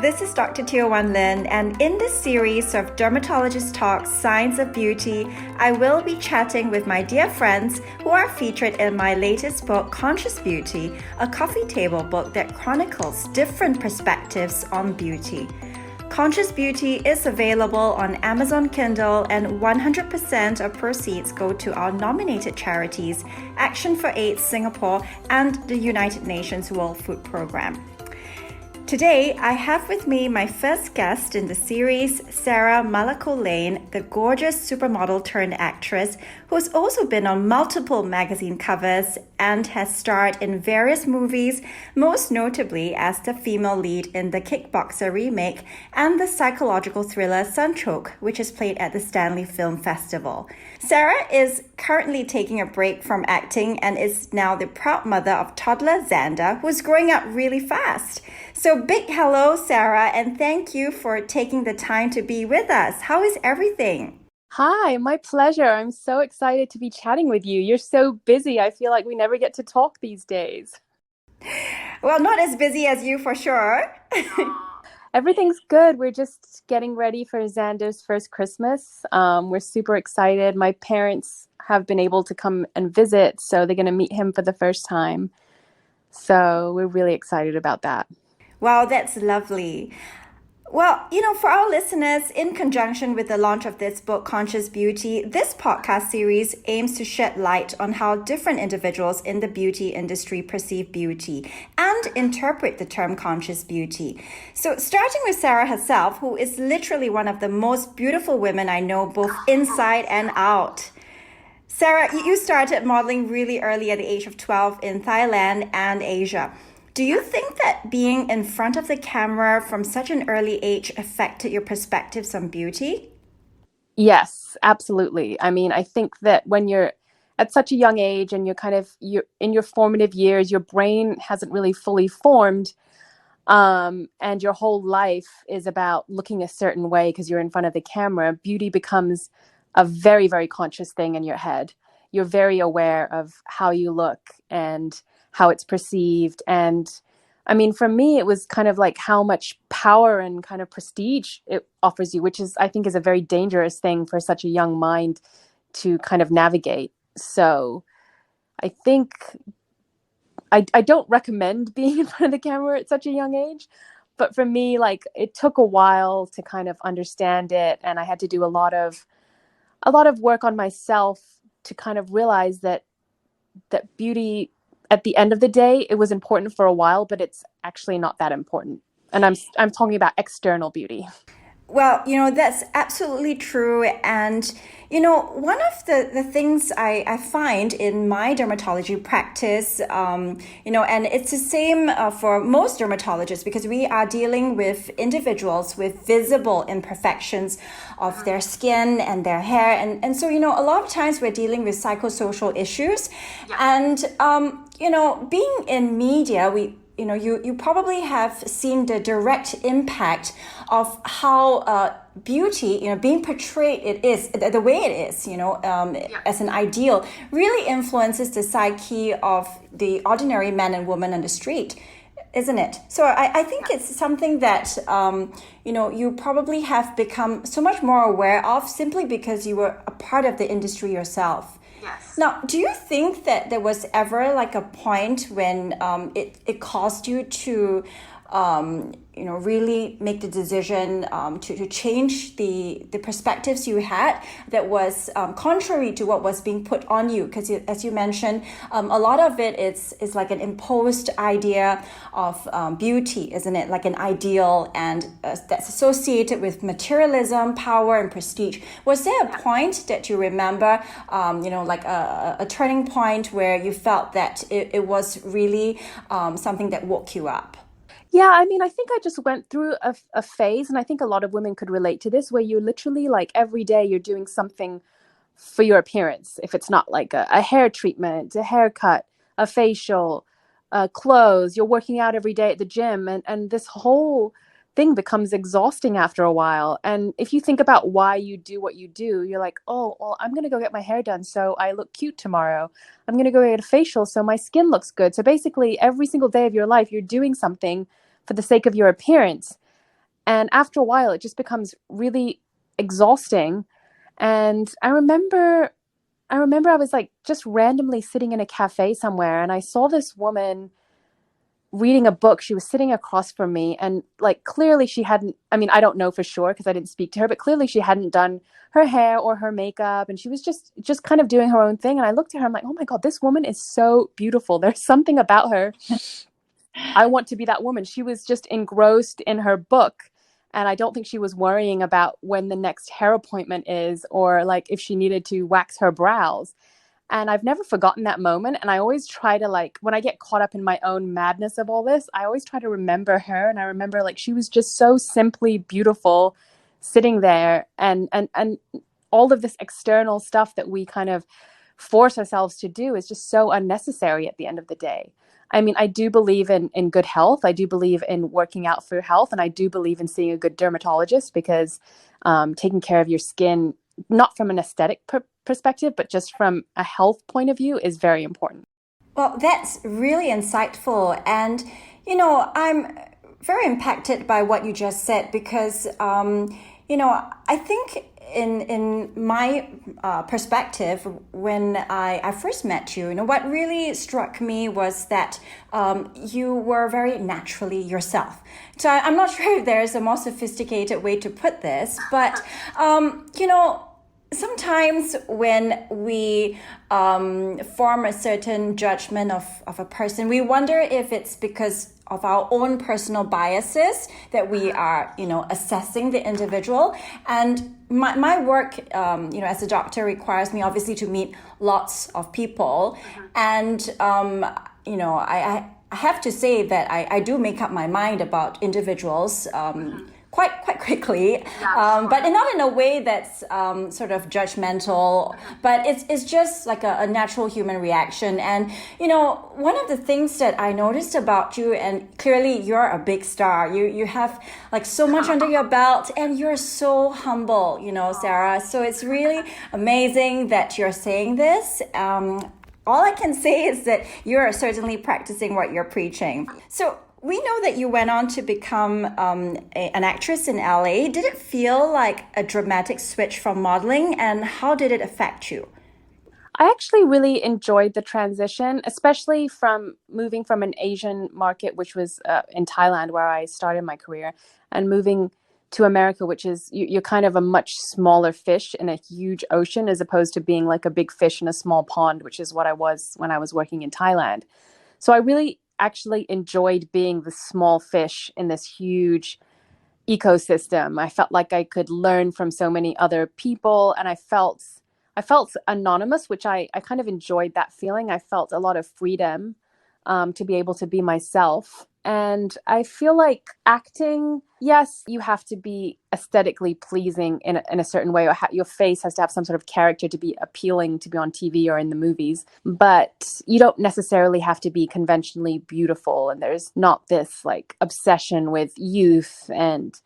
This is Dr. Teo Wan Lin, and in this series of Dermatologist Talks Science of Beauty, I will be chatting with my dear friends who are featured in my latest book, Conscious Beauty, a coffee table book that chronicles different perspectives on beauty. Conscious Beauty is available on Amazon Kindle, and 100% of proceeds go to our nominated charities, Action for AIDS Singapore and the United Nations World Food Programme. Today, I have with me my first guest in the series, Sarah Malako-Lane, the gorgeous supermodel turned actress who's also been on multiple magazine covers and has starred in various movies, most notably as the female lead in the Kickboxer remake and the psychological thriller Sunchoke, which is played at the Stanley Film Festival. Sarah is currently taking a break from acting and is now the proud mother of toddler Xander, who's growing up really fast. So big hello, Sarah, and thank you for taking the time to be with us. How is everything? Hi, my pleasure. I'm so excited to be chatting with you. You're so busy. I feel like we never get to talk these days. Well, not as busy as you for sure. Everything's good. We're just getting ready for Xander's first Christmas. We're super excited. My parents have been able to come and visit, so they're going to meet him for the first time. So we're really excited about that. Wow, that's lovely. Well, for our listeners, in conjunction with the launch of this book, Conscious Beauty, this podcast series aims to shed light on how different individuals in the beauty industry perceive beauty and interpret the term conscious beauty. So starting with Sarah herself, who is literally one of the most beautiful women I know, both inside and out. Sarah, you started modeling really early at the age of 12 in Thailand and Asia. Do you think that being in front of the camera from such an early age affected your perspectives on beauty? Yes, absolutely. I mean, I think that when you're at such a young age and you're in your formative years, your brain hasn't really fully formed, and your whole life is about looking a certain way because you're in front of the camera. Beauty becomes a very, very conscious thing in your head. You're very aware of how you look and how it's perceived. And I mean, for me, it was kind of like how much power and kind of prestige it offers you, which is, I think, is a very dangerous thing for such a young mind to kind of navigate. So I think I don't recommend being in front of the camera at such a young age. But for me, like, it took a while to kind of understand it. And I had to do a lot of work on myself to kind of realize that beauty, at the end of the day, it was important for a while, but it's actually not that important. And I'm talking about external beauty. Well, that's absolutely true. And, one of the things I find in my dermatology practice, and it's the same for most dermatologists because we are dealing with individuals with visible imperfections of their skin and their hair. And so, a lot of times we're dealing with psychosocial issues. Yeah. And, being in media, you probably have seen the direct impact of how beauty, being portrayed the way it is, as an ideal, really influences the psyche of the ordinary man and woman on the street, isn't it? So I think it's something that, you probably have become so much more aware of simply because you were a part of the industry yourself. Yes. Now, do you think that there was ever like a point when it caused you to, really make the decision to change the perspectives you had that was contrary to what was being put on you? Because as you mentioned, a lot of it is like an imposed idea of beauty, isn't it? Like an ideal, and that's associated with materialism, power, and prestige. Was there a point that you remember, like a turning point where you felt that it was really something that woke you up? Yeah, I mean, I think I just went through a phase, and I think a lot of women could relate to this, where you're literally like every day you're doing something for your appearance. If it's not like a hair treatment, a haircut, a facial, clothes, you're working out every day at the gym, and this whole thing becomes exhausting after a while. And if you think about why you do what you do, you're like, oh, well, I'm going to go get my hair done so I look cute tomorrow. I'm going to go get a facial so my skin looks good. So basically, every single day of your life, you're doing something for the sake of your appearance. And after a while, it just becomes really exhausting. And I remember I was like just randomly sitting in a cafe somewhere and I saw this woman reading a book. She was sitting across from me, and like clearly she hadn't, I mean, I don't know for sure because I didn't speak to her, but clearly she hadn't done her hair or her makeup, and she was just kind of doing her own thing. And I looked at her, I'm like, oh my God, this woman is so beautiful. There's something about her. I want to be that woman. She was just engrossed in her book. And I don't think she was worrying about when the next hair appointment is, or like if she needed to wax her brows. And I've never forgotten that moment. And I always try to, like, when I get caught up in my own madness of all this, I always try to remember her. And I remember like she was just so simply beautiful sitting there, and all of this external stuff that we kind of force ourselves to do is just so unnecessary at the end of the day. I mean, I do believe in good health. I do believe in working out for your health. And I do believe in seeing a good dermatologist because taking care of your skin, not from an aesthetic perspective, but just from a health point of view, is very important. Well, that's really insightful. And, I'm very impacted by what you just said because, I think in my perspective, when I first met you, what really struck me was that you were very naturally yourself. So I'm not sure if there's a more sophisticated way to put this, but, sometimes when we form a certain judgment of a person, we wonder if it's because of our own personal biases that we are, assessing the individual. And my work, as a doctor requires me obviously to meet lots of people. And, I have to say that I do make up my mind about individuals quite quickly, but not in a way that's sort of judgmental, but it's just like a natural human reaction. And one of the things that I noticed about you, and clearly you're a big star, you have like so much under your belt, and you're so humble, Sarah. So it's really amazing that you're saying this. All I can say is that you're certainly practicing what you're preaching. So we know that you went on to become an actress in LA. Did it feel like a dramatic switch from modeling, and how did it affect you? I actually really enjoyed the transition, especially from moving from an Asian market, which was in Thailand, where I started my career, and moving to America, which is you're kind of a much smaller fish in a huge ocean, as opposed to being like a big fish in a small pond, which is what I was when I was working in Thailand. So I really actually enjoyed being the small fish in this huge ecosystem. I felt like I could learn from so many other people, and I felt anonymous, which I kind of enjoyed that feeling. I felt a lot of freedom to be able to be myself. And I feel like acting, yes, you have to be aesthetically pleasing in a certain way, or your face has to have some sort of character to be appealing to be on TV or in the movies. But you don't necessarily have to be conventionally beautiful. And there's not this like obsession with youth and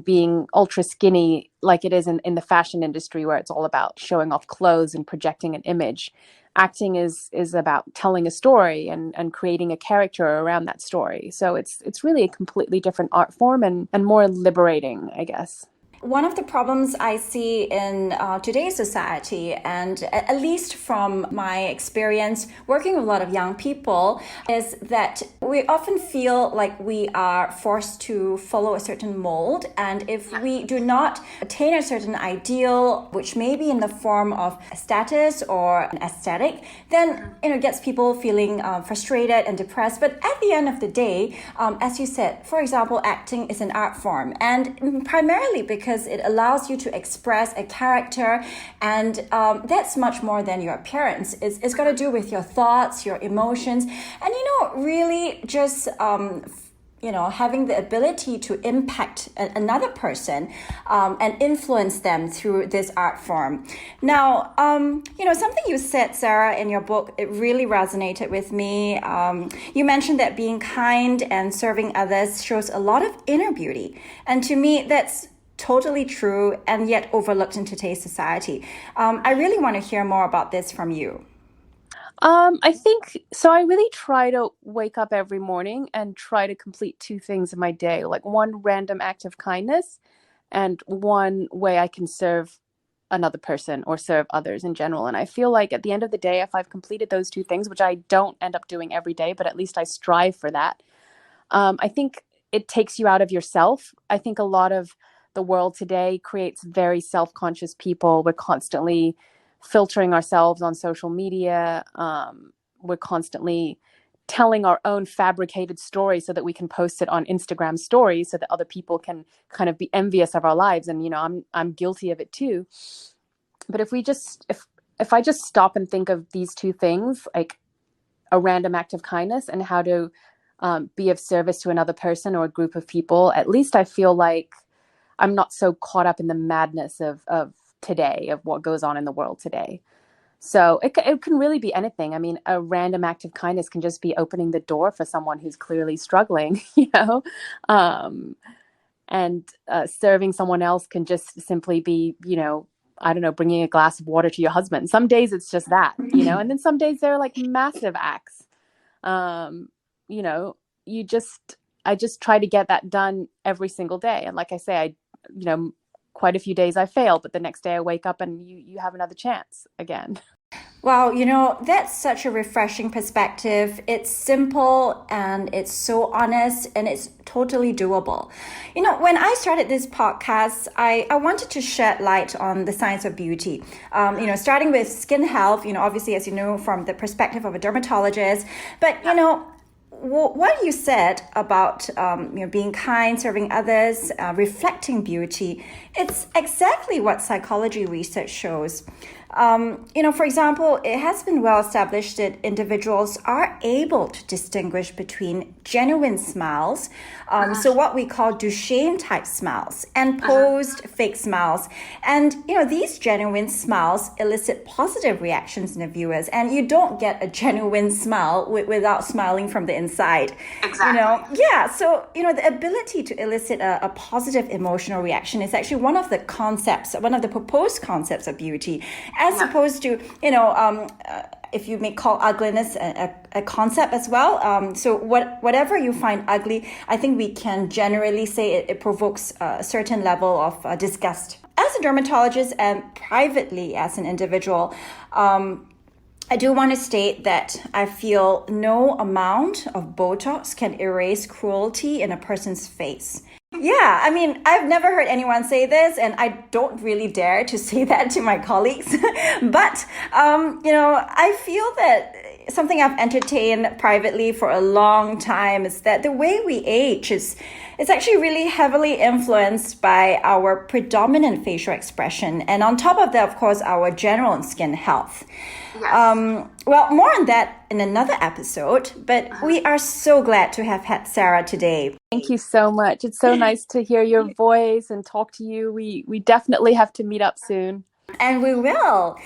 being ultra skinny like it is in the fashion industry, where it's all about showing off clothes and projecting an image. Acting is about telling a story and creating a character around that story. So it's really a completely different art form and more liberating, I guess. One of the problems I see in today's society, and at least from my experience working with a lot of young people, is that we often feel like we are forced to follow a certain mold. And if we do not attain a certain ideal, which may be in the form of status or an aesthetic, then it gets people feeling frustrated and depressed. But at the end of the day, as you said, for example, acting is an art form, and primarily because it allows you to express a character, and that's much more than your appearance. It's got to do with your thoughts, your emotions, and really just having the ability to impact another person and influence them through this art form. Now, something you said, Sarah, in your book, it really resonated with me. You mentioned that being kind and serving others shows a lot of inner beauty. And to me, that's totally true and yet overlooked in today's society. I really want to hear more about this from you. I think so. I really try to wake up every morning and try to complete two things in my day, like one random act of kindness and one way I can serve another person or serve others in general. And I feel like at the end of the day, if I've completed those two things, which I don't end up doing every day, but at least I strive for that, I think it takes you out of yourself. I think a lot of the world today creates very self-conscious people. We're constantly filtering ourselves on social media. We're constantly telling our own fabricated story so that we can post it on Instagram stories so that other people can kind of be envious of our lives. And, you know, I'm guilty of it too. But if I just stop and think of these two things, like a random act of kindness and how to be of service to another person or a group of people, at least I feel like I'm not so caught up in the madness of today, of what goes on in the world today. So it can really be anything. I mean, a random act of kindness can just be opening the door for someone who's clearly struggling, you know, and serving someone else can just simply be, you know, I don't know, bringing a glass of water to your husband. Some days it's just that, you know, and then some days they're like massive acts. You know, I just try to get that done every single day. And like I say, you know, quite a few days I fail, but the next day I wake up and you have another chance again. Wow, you know, that's such a refreshing perspective. It's simple and it's so honest and it's totally doable. You know, when I started this podcast, I wanted to shed light on the science of beauty. You know, starting with skin health, you know, obviously, as you know, from the perspective of a dermatologist. But, you know, what you said about you know, being kind, serving others, reflecting beauty, it's exactly what psychology research shows. You know, for example, it has been well established that individuals are able to distinguish between genuine smiles, so what we call Duchenne type smiles, and posed fake smiles. And, you know, these genuine smiles elicit positive reactions in the viewers, and you don't get a genuine smile without smiling from the inside. Exactly. You know, yeah. So, you know, the ability to elicit a positive emotional reaction is actually one of the concepts, one of the proposed concepts of beauty, as opposed to, you know, if you may call ugliness a concept as well. So whatever you find ugly, I think we can generally say it provokes a certain level of disgust. As a dermatologist and privately as an individual, I do want to state that I feel no amount of Botox can erase cruelty in a person's face. Yeah, I mean, I've never heard anyone say this, and I don't really dare to say that to my colleagues. But, you know, I feel that something I've entertained privately for a long time is that the way we age is it's actually really heavily influenced by our predominant facial expression. And on top of that, of course, our general skin health. Yes. Well, more on that in another episode, but we are so glad to have had Sarah today. Thank you so much. It's so nice to hear your voice and talk to you. We definitely have to meet up soon. And we will.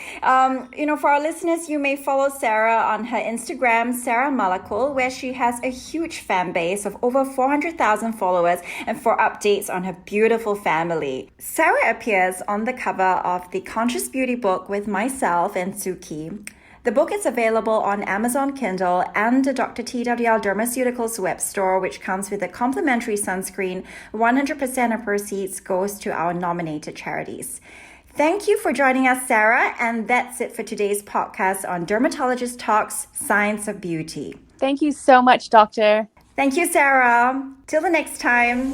You know, for our listeners, you may follow Sarah on her Instagram, Sarah Malakul, where she has a huge fan base of over 400,000 followers, and for updates on her beautiful family. Sarah appears on the cover of the Conscious Beauty book with myself and Suki. The book is available on Amazon Kindle and the Dr. TWL Dermaceuticals web store, which comes with a complimentary sunscreen. 100% of proceeds goes to our nominated charities. Thank you for joining us, Sarah. And that's it for today's podcast on Dermatologist Talks Science of Beauty. Thank you so much, Doctor. Thank you, Sarah. Till the next time.